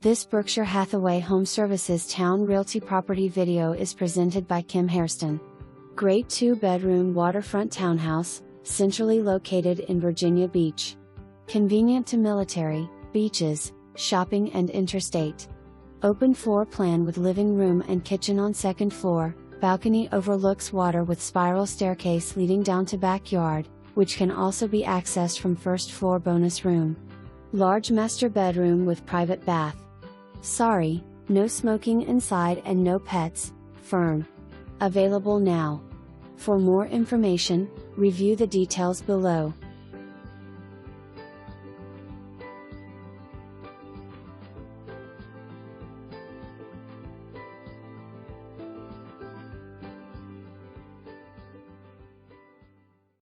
This Berkshire Hathaway HomeServices Towne Realty property video is presented by Hairston. Great 2-bedroom waterfront townhouse, centrally located in Virginia Beach. Convenient to military, beaches, shopping and interstate. Open floor plan with living room and kitchen on second floor, balcony overlooks water with spiral staircase leading down to backyard, which can also be accessed from first floor bonus room. Large master bedroom with private bath. Sorry, no smoking inside and no pets, firm. Available now. For more information, review the details below.